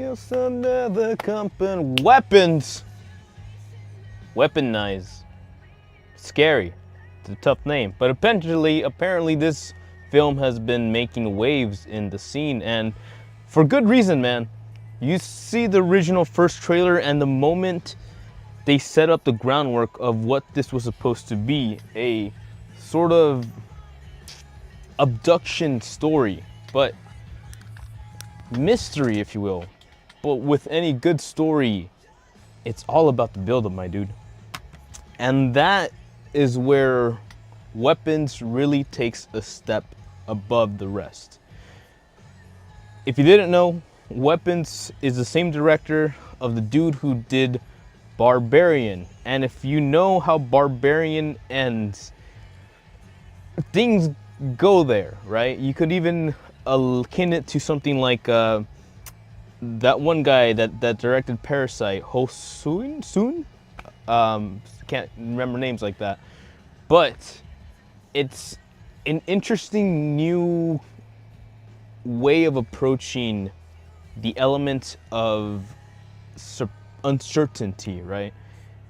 Just another company. Weapons. Weaponize. Scary. It's a tough name. But apparently this film has been making waves in the scene, and for good reason, man. You see the original first trailer, and the moment they set up the groundwork of what this was supposed to be, a sort of abduction story, but mystery, if you will. But with any good story, it's all about the build-up, my dude. And that is where Weapons really takes a step above the rest. If you didn't know, Weapons is the same director of the dude who did Barbarian. And if you know how Barbarian ends, things go there, right? You could even akin it to something like that one guy that directed Parasite, Ho Soon? Can't remember names like that. But it's an interesting new way of approaching the element of uncertainty, right?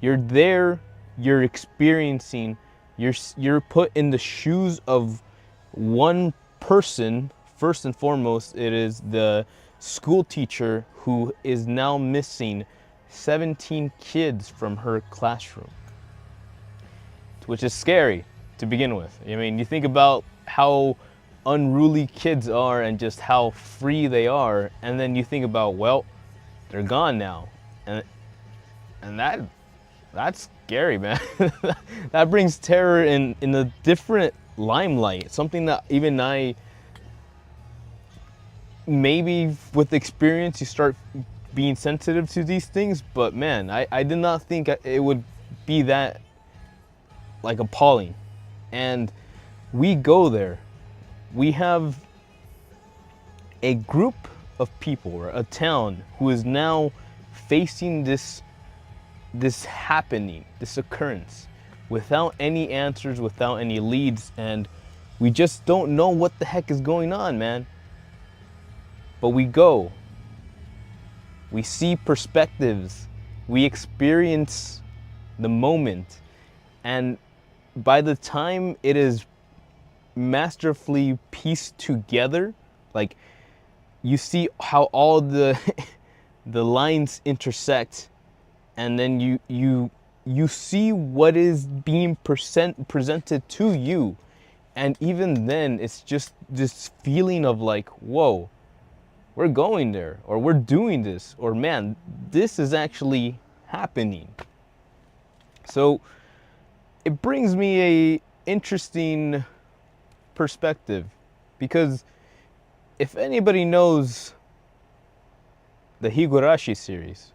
You're there, you're experiencing, you're put in the shoes of one person. First and foremost, it is the school teacher who is now missing 17 kids from her classroom, which is scary to begin with. I mean, you think about how unruly kids are and just how free they are, and then you think about, well, they're gone now, and that's scary, man. That brings terror in a different limelight, something that even I, maybe with experience you start being sensitive to these things, but man, I did not think it would be that like appalling. And we go there. We have a group of people, or a town, who is now facing this happening, this occurrence, without any answers, without any leads, and we just don't know what the heck is going on, man. But we go. We see perspectives. We experience the moment. And by the time it is masterfully pieced together, like, you see how all the the lines intersect, and then you see what is being presented to you, and even then it's just this feeling of like, whoa, we're going there, or we're doing this, or man, this is actually happening. So it brings me a interesting perspective, because if anybody knows the Higurashi series,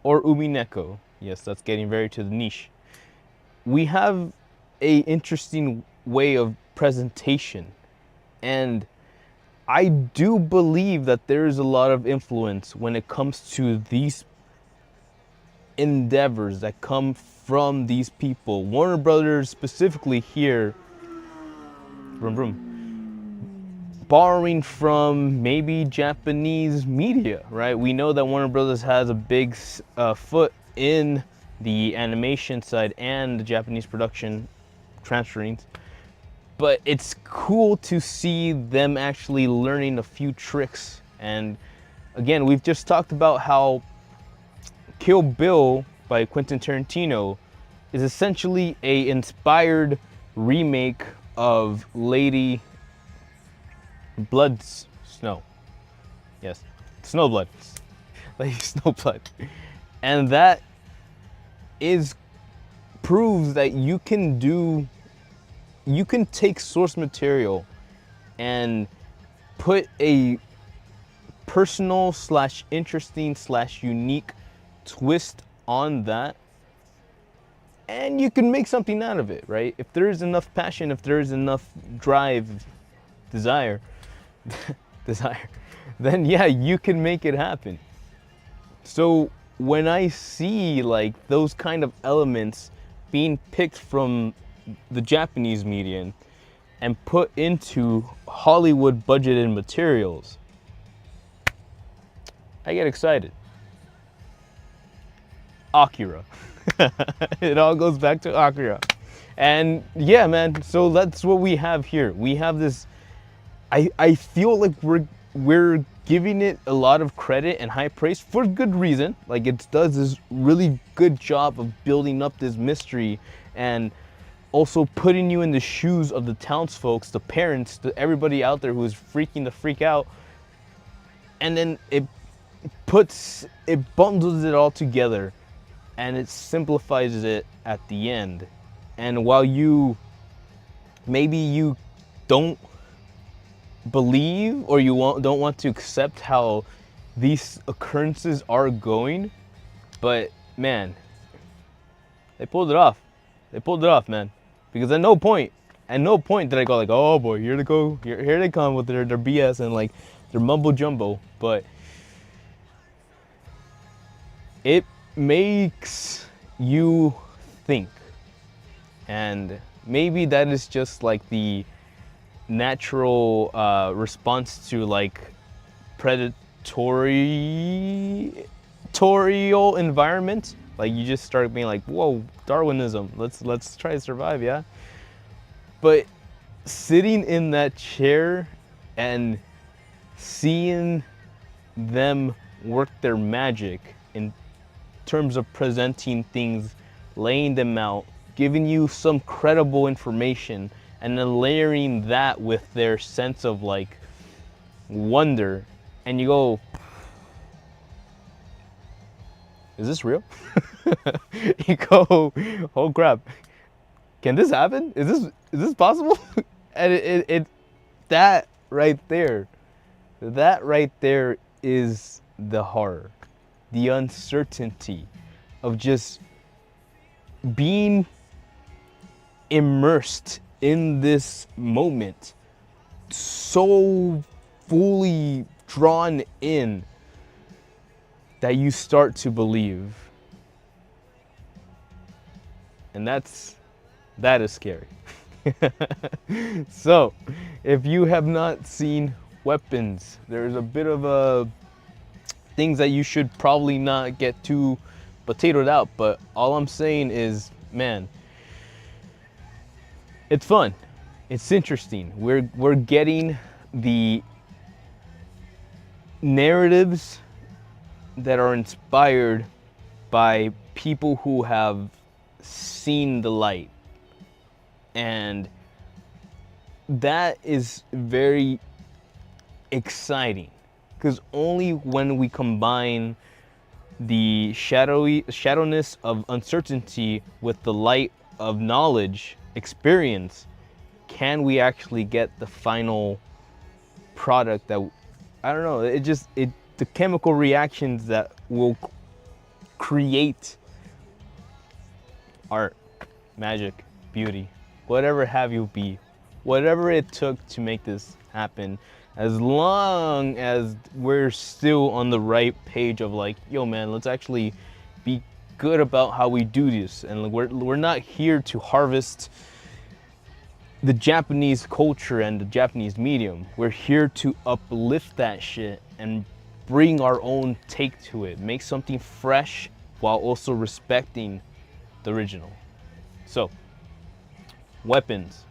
or Umineko, yes, that's getting very to the niche, we have a interesting way of presentation, and I do believe that there is a lot of influence when it comes to these endeavors that come from these people. Warner Brothers specifically here, vroom vroom, borrowing from maybe Japanese media, right? We know that Warner Brothers has a big foot in the animation side and the Japanese production transferring. But it's cool to see them actually learning a few tricks. And again, we've just talked about how Kill Bill by Quentin Tarantino is essentially a inspired remake of Lady Snow. Yes, Snowblood. Lady Snowblood. And that proves that you can take source material and put a personal / interesting / unique twist on that, and you can make something out of it, right? If there is enough passion, if there is enough drive, desire, then yeah, you can make it happen. So when I see like those kind of elements being picked from the Japanese media and put into Hollywood budgeted materials, I get excited. Akira. It all goes back to Akira. And yeah, man, so that's what we have here. We have this, I feel like we're giving it a lot of credit and high praise for good reason. Like, it does this really good job of building up this mystery and also putting you in the shoes of the townsfolk, the parents, everybody out there who is freaking the freak out. And then it bundles it all together and it simplifies it at the end. And while maybe you don't believe or don't want to accept how these occurrences are going, but man, they pulled it off. They pulled it off, man. Because at no point did I go like, oh boy, here they come with their BS and like their mumbo jumbo. But it makes you think. And maybe that is just like the natural response to like predatorial environment. Like, you just start being like, whoa, Darwinism, let's try to survive, yeah? But sitting in that chair and seeing them work their magic in terms of presenting things, laying them out, giving you some credible information, and then layering that with their sense of like wonder, and you go, is this real? You go, oh crap, can this happen? Is this possible? And it that right there is the horror, the uncertainty of just being immersed in this moment, so fully drawn in that you start to believe. And that is scary. So, if you have not seen Weapons, there's a bit of things that you should probably not get too potatoed out, but all I'm saying is, man, it's fun. It's interesting. We're getting the narratives that are inspired by people who have seen the light. And that is very exciting, because only when we combine the shadowness of uncertainty with the light of knowledge, experience, can we actually get the final product that, I don't know, the chemical reactions that will create art, magic, beauty, whatever have you be, whatever it took to make this happen, as long as we're still on the right page of like, yo man, let's actually be good about how we do this. And we're not here to harvest the Japanese culture and the Japanese medium. We're here to uplift that shit and bring our own take to it, make something fresh while also respecting the original. So, Weapons,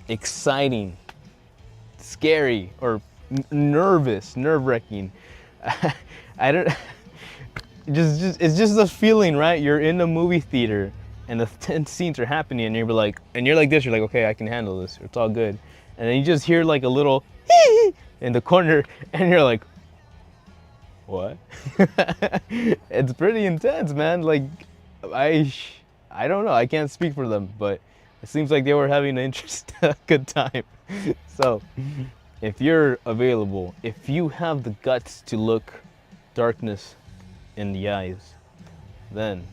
exciting, scary, or nervous, nerve-wracking. I don't. It's just a feeling, right? You're in a movie theater and the tense scenes are happening, and you're like this. You're like, okay, I can handle this. It's all good. And then you just hear like a little in the corner, and you're like, what? It's pretty intense, man. Like, I don't know. I can't speak for them, but it seems like they were having a good time. So, if you're available, if you have the guts to look darkness in the eyes, then,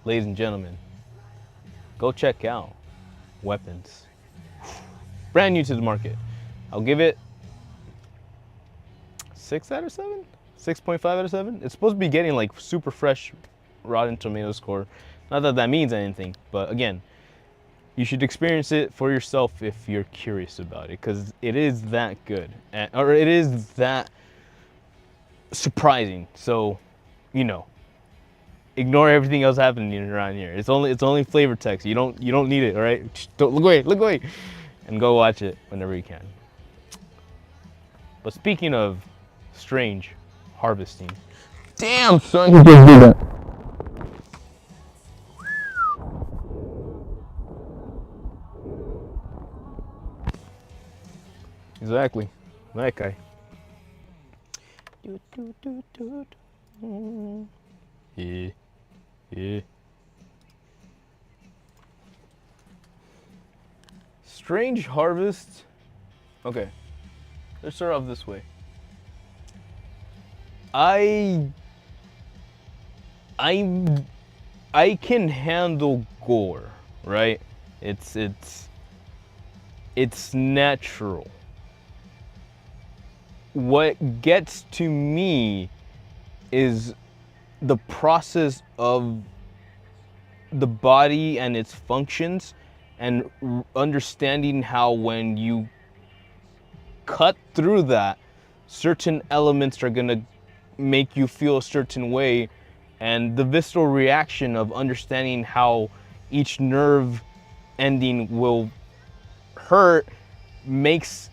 ladies and gentlemen, go check out Weapons. Brand new to the market. I'll give it 6 out of 7? 6.5 out of 7? It's supposed to be getting like super fresh Rotten Tomatoes score. Not that that means anything, but again, you should experience it for yourself if you're curious about it, because it is that good, or it is that surprising. So, you know, ignore everything else happening around here. It's only flavor text. You don't need it. All right, just don't look away, and go watch it whenever you can. But speaking of strange harvesting, damn son, you just do that. Exactly, that guy. Yeah, yeah. Strange harvest. Okay, let's start off this way. I can handle gore, right? It's natural. What gets to me is the process of the body and its functions, and understanding how when you cut through that, certain elements are gonna make you feel a certain way, and the visceral reaction of understanding how each nerve ending will hurt makes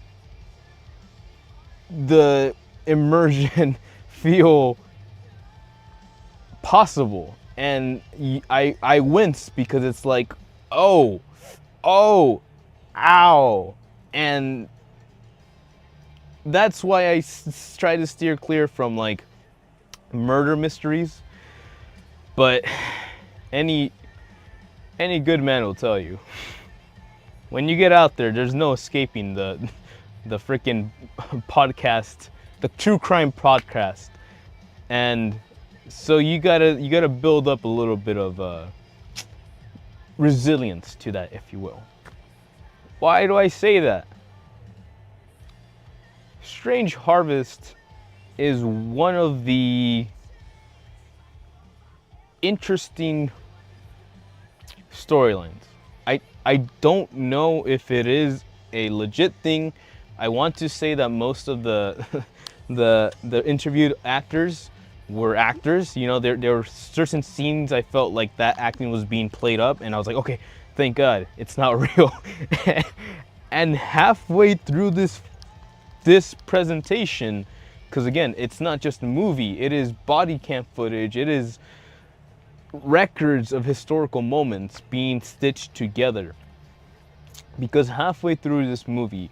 the immersion feel possible. And I wince because it's like, oh, ow. And that's why I try to steer clear from like murder mysteries. But any good man will tell you, when you get out there, there's no escaping the freaking podcast, the true crime podcast. And so you gotta build up a little bit of resilience to that, if you will. Why do I say that? Strange Harvest is one of the interesting storylines. I don't know if it is a legit thing. I want to say that most of the the interviewed actors were actors. You know, there were certain scenes I felt like that acting was being played up, and I was like, okay, thank God it's not real. And halfway through this presentation, because again, it's not just a movie, it is body cam footage, it is records of historical moments being stitched together. Because halfway through this movie,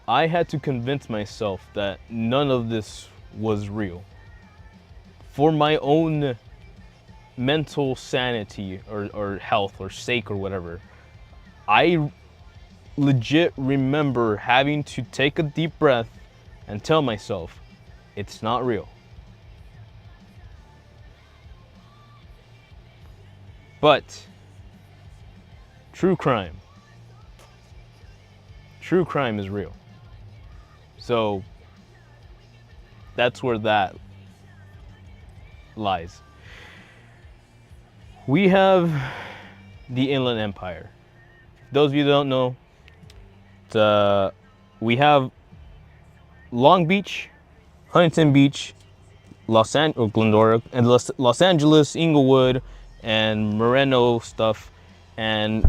I had to convince myself that none of this was real. For my own mental sanity or health or sake or whatever, I legit remember having to take a deep breath and tell myself, it's not real. But true crime is real. So that's where that lies. We have the Inland Empire. Those of you that don't know, we have Long Beach, Huntington Beach, Glendora, and Los Angeles, Inglewood, and Moreno stuff, and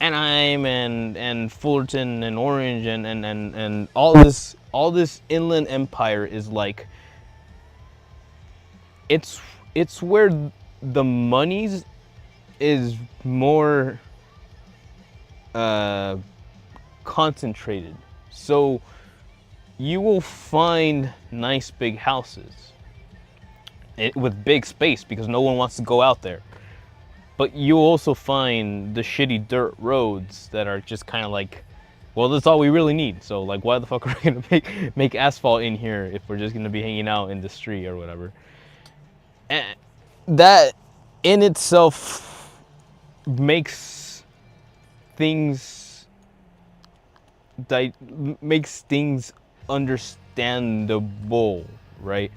Anaheim, and Fullerton, and Orange, and all this Inland Empire is like, it's where the monies is more concentrated. So you will find nice big houses with big space because no one wants to go out there. But you'll also find the shitty dirt roads that are just kind of like, well, that's all we really need. So like, why the fuck are we gonna make asphalt in here if we're just gonna be hanging out in the street or whatever? And that in itself makes things understandable, right?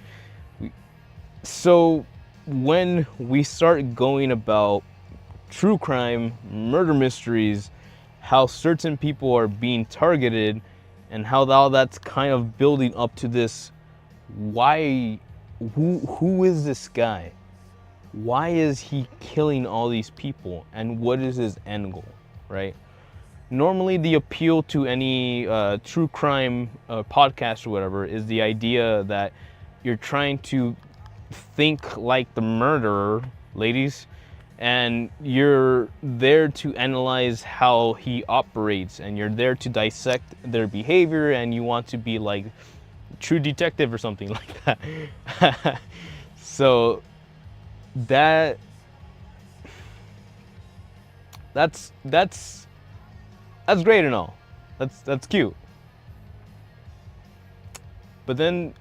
So when we start going about true crime, murder mysteries, how certain people are being targeted, and how all that's kind of building up to this, why who is this guy? Why is he killing all these people? And what is his end goal, right? Normally the appeal to any true crime podcast or whatever is the idea that you're trying to think like the murderer, ladies, and you're there to analyze how he operates, and you're there to dissect their behavior, and you want to be like True Detective or something like that. So that's great and all. That's cute. But then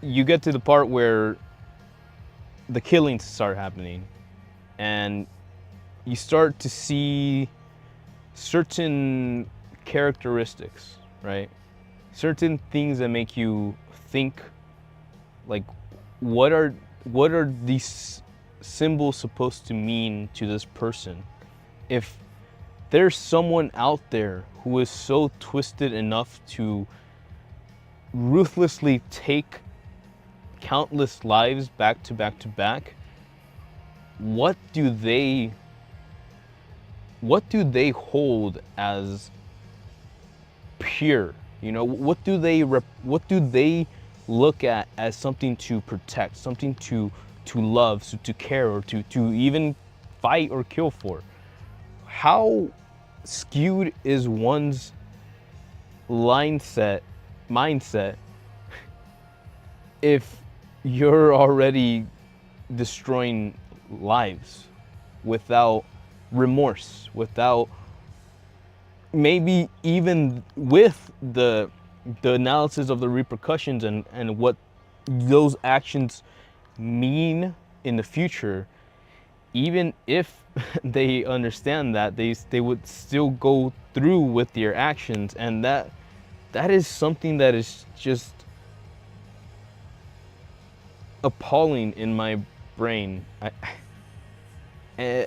you get to the part where the killings start happening, and you start to see certain characteristics, right? Certain things that make you think, like, what are these symbols supposed to mean to this person? If there's someone out there who is so twisted enough to ruthlessly take countless lives back to back to back, what do they hold as pure? You know, what do they look at as something to protect, something to love, to care, or to even fight or kill for? How skewed is one's mindset if you're already destroying lives without remorse, without maybe even with the analysis of the repercussions and what those actions mean in the future? Even if they understand that, they would still go through with their actions, and that is something that is just appalling in my brain. And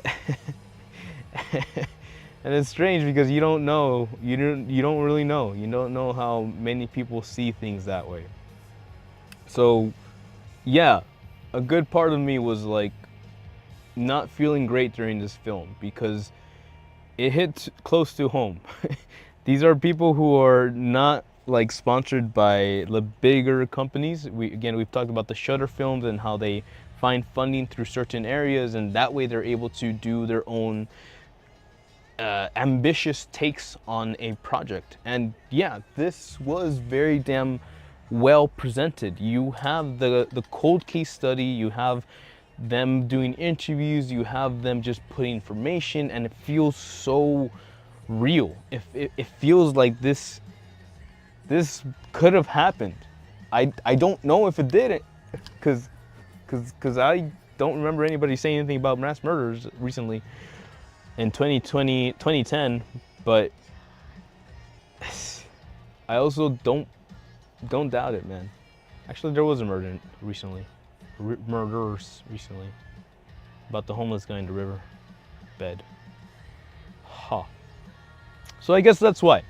it's strange because you don't really know. You don't know how many people see things that way. So yeah, a good part of me was like not feeling great during this film because it hit close to home. These are people who are not like sponsored by the bigger companies. We've talked about the Shutter films and how they find funding through certain areas, and that way they're able to do their own ambitious takes on a project. And yeah, this was very damn well presented. You have the cold case study, you have them doing interviews, you have them just putting information, and it feels so real. It feels like this could have happened. I don't know if it didn't, because I don't remember anybody saying anything about mass murders recently in 2020, 2010, but I also don't doubt it, man. Actually, there was a murderers recently, about the homeless guy in the river bed. Ha. So I guess that's why.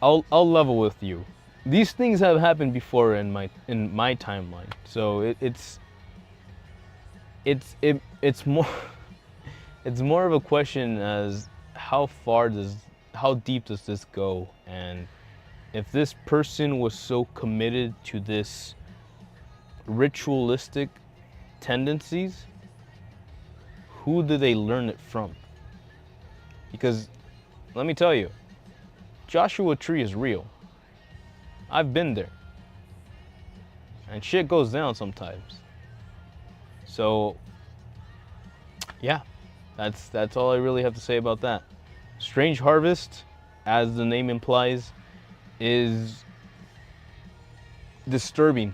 I'll level with you. These things have happened before in my timeline, so it's more it's more of a question as how deep does this go, and if this person was so committed to this ritualistic tendencies, who do they learn it from? Because let me tell you, Joshua Tree is real. I've been there. And shit goes down sometimes. So yeah, that's all I really have to say about that. Strange Harvest, as the name implies, is disturbing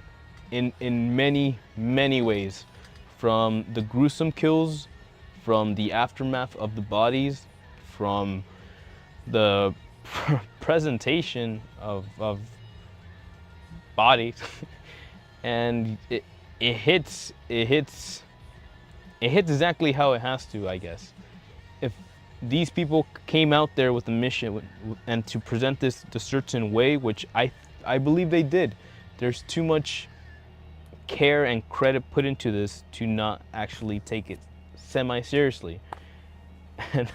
in many, many ways. From the gruesome kills, from the aftermath of the bodies, from the presentation of bodies, and it hits exactly how it has to, I guess. If these people came out there with a mission and to present this a certain way, which I believe they did, there's too much care and credit put into this to not actually take it semi-seriously. And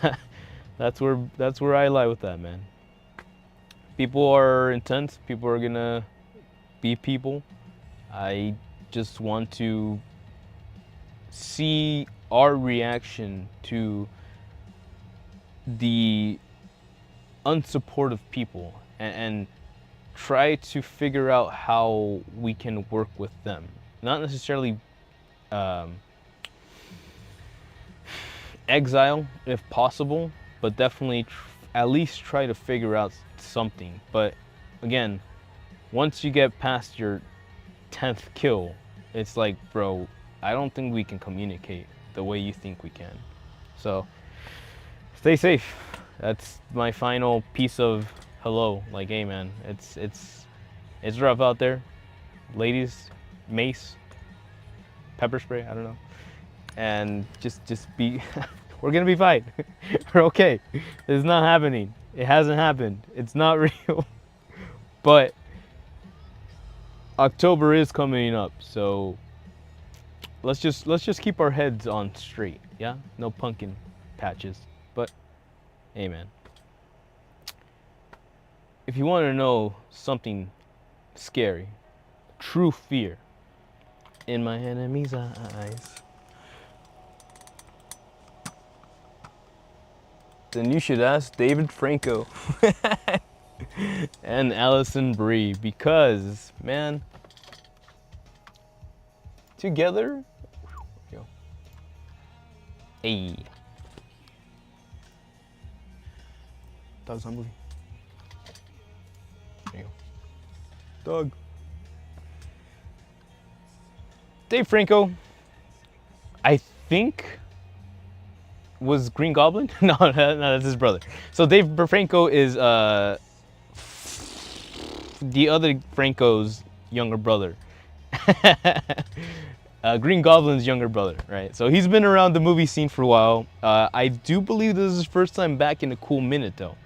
that's where I lie with that, man. People are intense. People are gonna be people. I just want to see our reaction to the unsupportive people, and try to figure out how we can work with them. Not necessarily exile if possible, but definitely at least try to figure out something. But again, once you get past your 10th kill, it's like, bro, I don't think we can communicate the way you think we can. So stay safe. That's my final piece of hello. Like, hey man, it's rough out there. Ladies, mace, pepper spray, I don't know. And just be we're gonna be fine. We're okay. It's not happening. It hasn't happened. It's not real. But October is coming up, so let's just keep our heads on straight. Yeah, no pumpkin patches. But hey man, if you want to know something scary, true fear in my enemy's eyes, then you should ask David Franco and Allison Brie, because man, together, yo, hey, dog's hungry. There you go, dog. Dave Franco, I think, was Green Goblin? No, that's his brother. So Dave Franco is the other Franco's younger brother. Green Goblin's younger brother, right? So he's been around the movie scene for a while. I do believe this is his first time back in a cool minute, though.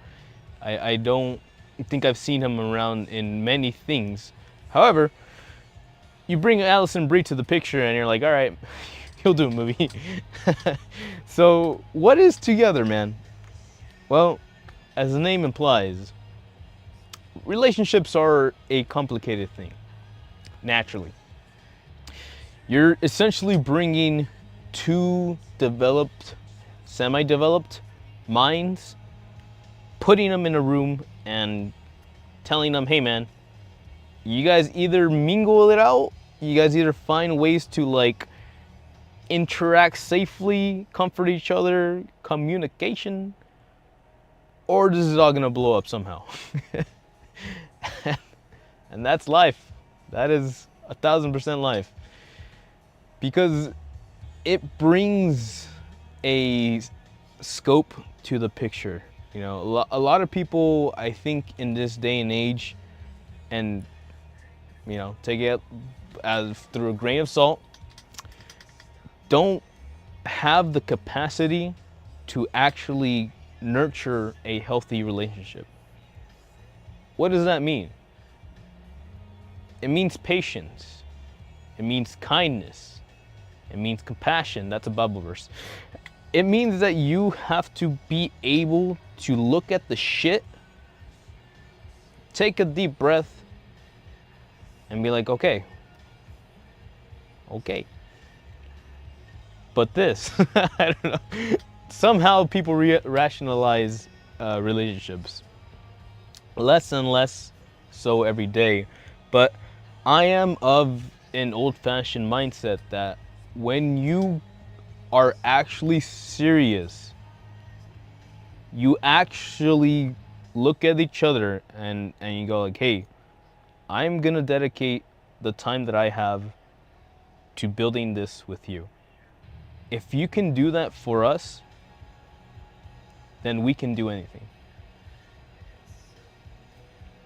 I don't think I've seen him around in many things. However, you bring Allison Brie to the picture and you're like, all right, he'll do a movie. So what is together, man? Well, as the name implies, relationships are a complicated thing, naturally. You're essentially bringing two developed, semi-developed minds, putting them in a room and telling them, hey man, you guys either mingle it out, you guys either find ways to like interact safely, comfort each other, communication, or this is all gonna blow up somehow. And that's life. That is 1000% life. Because it brings a scope to the picture. You know, a lot of people, I think, in this day and age, and you know, take it as through a grain of salt, don't have the capacity to actually nurture a healthy relationship. What does that mean? It means patience. It means kindness. It means compassion. That's a Bible verse. It means that you have to be able to look at the shit, take a deep breath, and be like, okay. But this, I don't know. Somehow people rationalize relationships. Less and less so every day. But I am of an old-fashioned mindset that when you are actually serious, you actually look at each other and you go like, hey, I'm gonna dedicate the time that I have to building this with you. If you can do that for us, then we can do anything.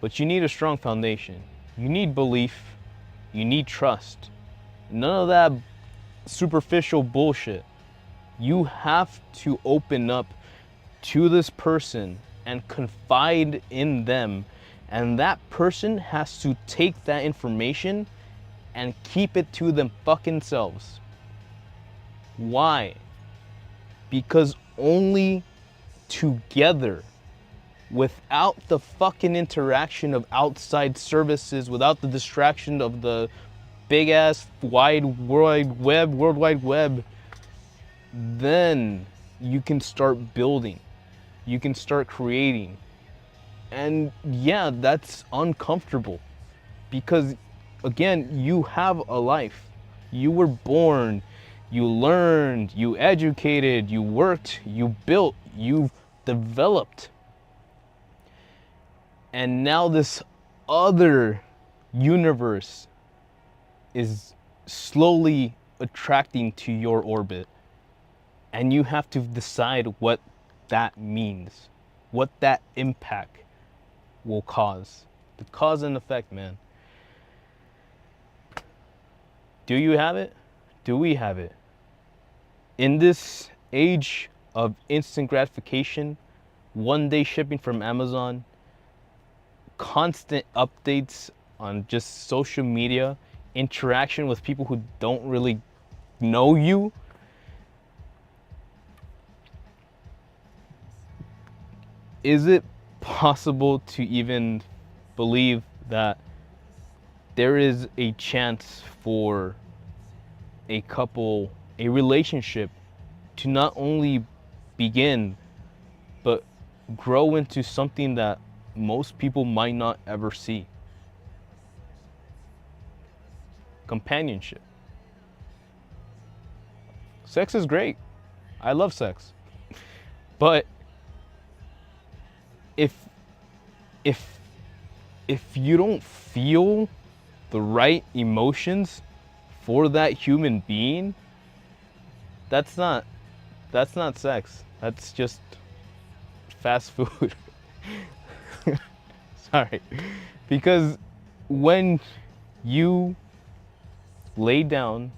But you need a strong foundation. You need belief. You need trust. None of that superficial bullshit. You have to open up to this person and confide in them. And that person has to take that information and keep it to them fucking selves. Why? Because only together, without the fucking interaction of outside services, without the distraction of the big ass world wide web, then you can start building. You can start creating. And yeah, that's uncomfortable because, again, you have a life. You were born, you learned, you educated, you worked, you built, you developed. And now this other universe is slowly attracting to your orbit. And you have to decide what that means, what that impact will cause. The cause and effect, man. Do you have it? Do we have it? In this age of instant gratification, one day shipping from Amazon, constant updates on just social media, interaction with people who don't really know you, is it possible to even believe that there is a chance for a couple, a relationship, to not only begin, but grow into something that most people might not ever see? Companionship. Sex is great. I love sex. But if you don't feel the right emotions for that human being, that's not sex. That's just fast food. Sorry. Because when you lay down,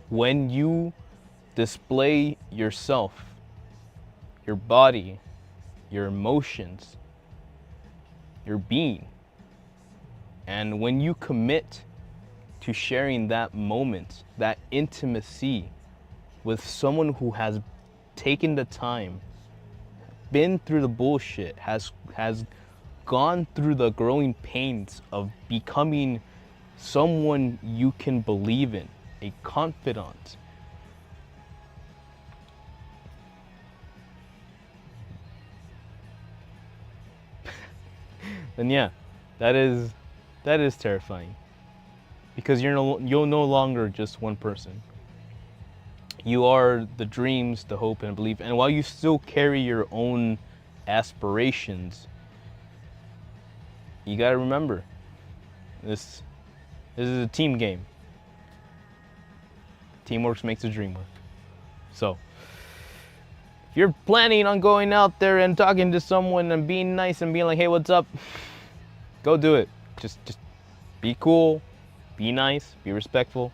when you display yourself, your body, your emotions, your being, and when you commit to sharing that moment, that intimacy with someone who has taken the time, been through the bullshit, has gone through the growing pains of becoming someone you can believe in, a confidant, then yeah, that is terrifying. Because you're no longer just one person. You are the dreams, the hope, and belief. And while you still carry your own aspirations, you gotta remember, this is a team game. Teamwork makes the dream work. So, if you're planning on going out there and talking to someone and being nice and being like, hey, what's up? Go do it. Just be cool, be nice, be respectful,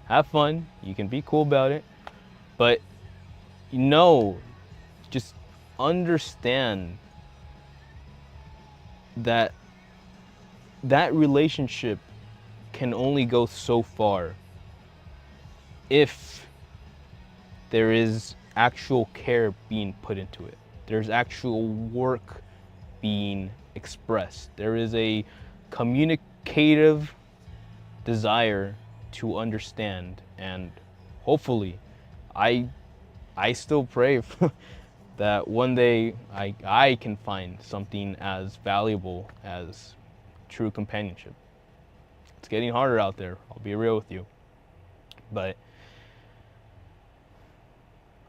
have fun. You can be cool about it. But just understand that relationship can only go so far if there is actual care being put into it. There's actual work being expressed. There is a communicative desire to understand, and hopefully, I still pray that one day I can find something as valuable as true companionship. It's getting harder out there, I'll be real with you. But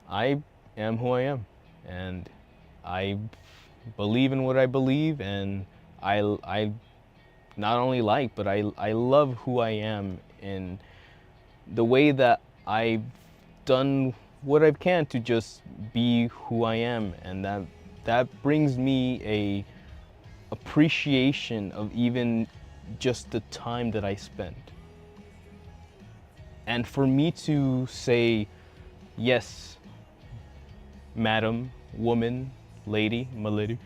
I am who I am, and I believe in what I believe, and I not only like, but I love who I am in the way that I've done what I can to just be who I am, and that brings me a appreciation of even just the time that I spent. And for me to say, yes, madam, woman, lady, my lady,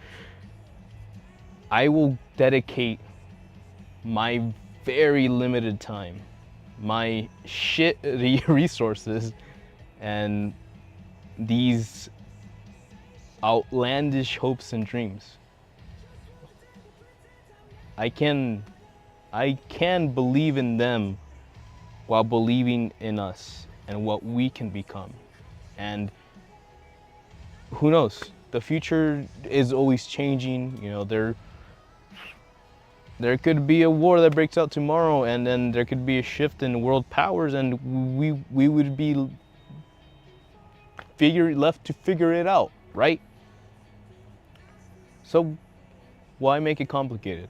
I will dedicate my very limited time, my shitty resources, and these outlandish hopes and dreams. I can believe in them while believing in us and what we can become. And who knows? The future is always changing. You know, there could be a war that breaks out tomorrow, and then there could be a shift in world powers, and we would be left to figure it out, right? So why make it complicated?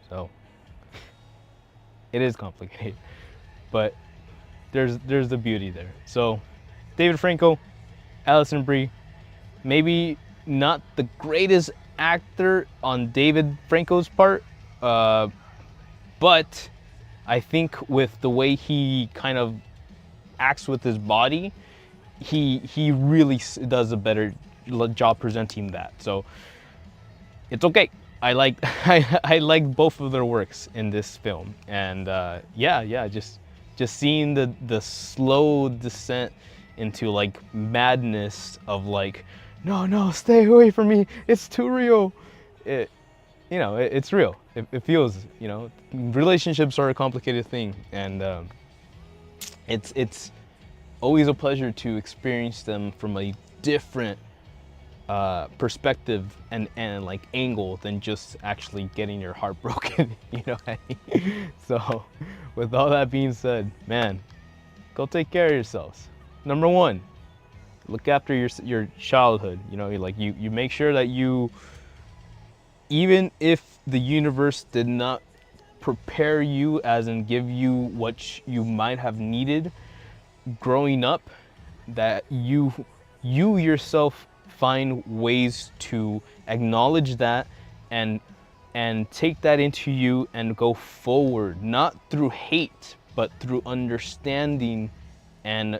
So it is complicated, but there's the beauty there. So David Franco, Alison Brie, maybe not the greatest actor on David Franco's part, but I think with the way he kind of acts with his body, he really does a better job presenting that. So it's okay. I like I like both of their works in this film, and just seeing the slow descent into like madness of like, no, stay away from me, it's too real. It's real. It feels, relationships are a complicated thing, and it's always a pleasure to experience them from a different perspective and like angle than just actually getting your heart broken. You know what I mean? So with all that being said, man, go take care of yourselves. Number one, look after your childhood. You make sure that you, even if the universe did not prepare you, as in give you what you might have needed growing up, that you yourself find ways to acknowledge that and take that into you and go forward, not through hate, but through understanding and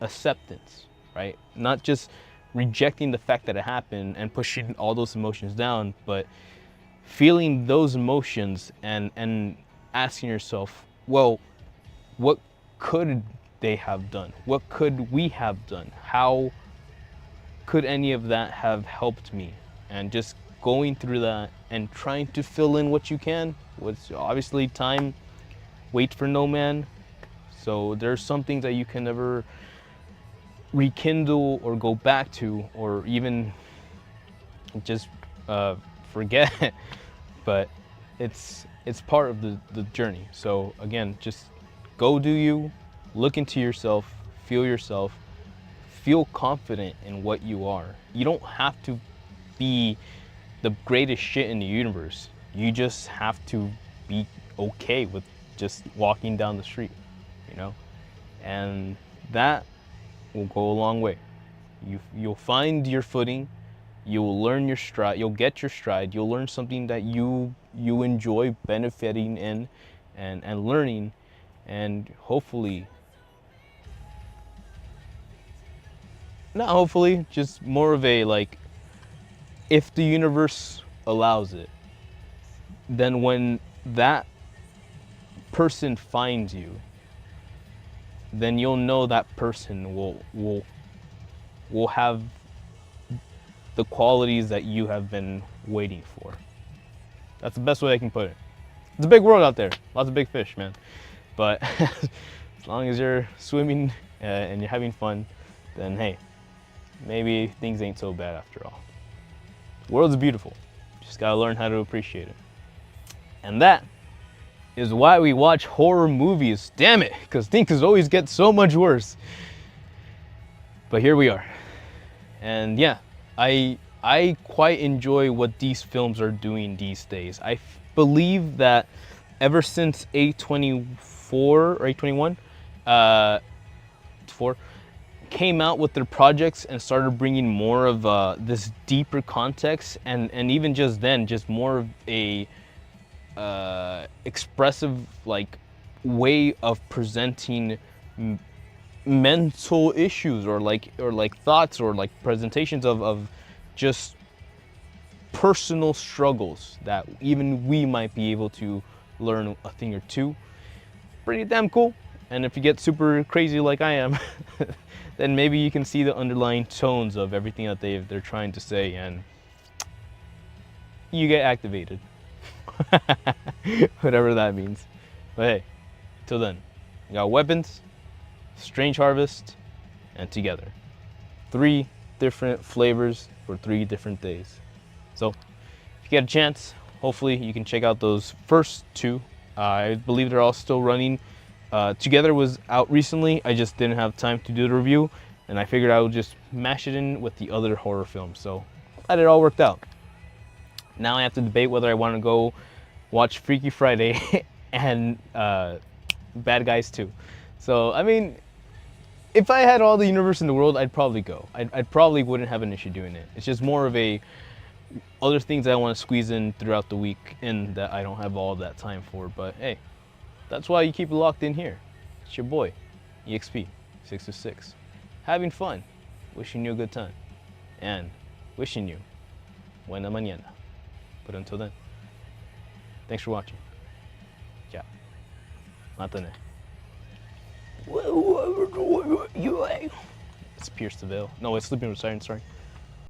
acceptance, right? Not just rejecting the fact that it happened and pushing all those emotions down, but feeling those emotions and asking yourself, well, what could they have done? What could we have done? How could any of that have helped me? And just going through that and trying to fill in what you can. What's obviously time waits for no man. So there's some things that you can never rekindle or go back to, or even just forget. But it's part of the journey. So again, just go do you, look into yourself, feel confident in what you are. You don't have to be the greatest shit in the universe. You just have to be okay with just walking down the street, and that will go a long way. You'll find your footing, you'll learn your stride, you'll get your stride, you'll learn something that you enjoy benefiting in and learning, and hopefully, not hopefully, just more of a like, if the universe allows it, then when that person finds you, then you'll know that person will have the qualities that you have been waiting for. That's the best way I can put it. It's a big world out there, lots of big fish, man. But as long as you're swimming and you're having fun, then hey, maybe things ain't so bad after all. The world's beautiful. Just gotta learn how to appreciate it. And that is why we watch horror movies. Damn it, because things always get so much worse. But here we are. And yeah, I quite enjoy what these films are doing these days. I believe that ever since A24 or A21, 4, came out with their projects and started bringing more of this deeper context, and even just then, just more of a expressive like way of presenting mental issues or like thoughts or like presentations of just personal struggles that even we might be able to learn a thing or two. Pretty damn cool. And if you get super crazy like I am, then maybe you can see the underlying tones of everything that they're trying to say, and you get activated. Whatever that means. But hey, till then, we got Weapons, Strange Harvest, and Together. 3 different flavors for 3 different days. So if you get a chance, hopefully you can check out those first 2. I believe they're all still running. Together was out recently. I just didn't have time to do the review, and I figured I would just mash it in with the other horror films. So glad it all worked out. Now I have to debate whether I want to go watch Freaky Friday and Bad Guys 2. So I mean, if I had all the universe in the world, I'd probably go. I probably wouldn't have an issue doing it. It's just more of a other things that I want to squeeze in throughout the week and that I don't have all of that time for. But hey, that's why you keep it locked in here. It's your boy, EXP 626. Having fun, wishing you a good time, and wishing you buena mañana. But until then, thanks for watching. Ciao. Matane. It's Pierce the Veil. No, it's Sleeping with Sirens, sorry.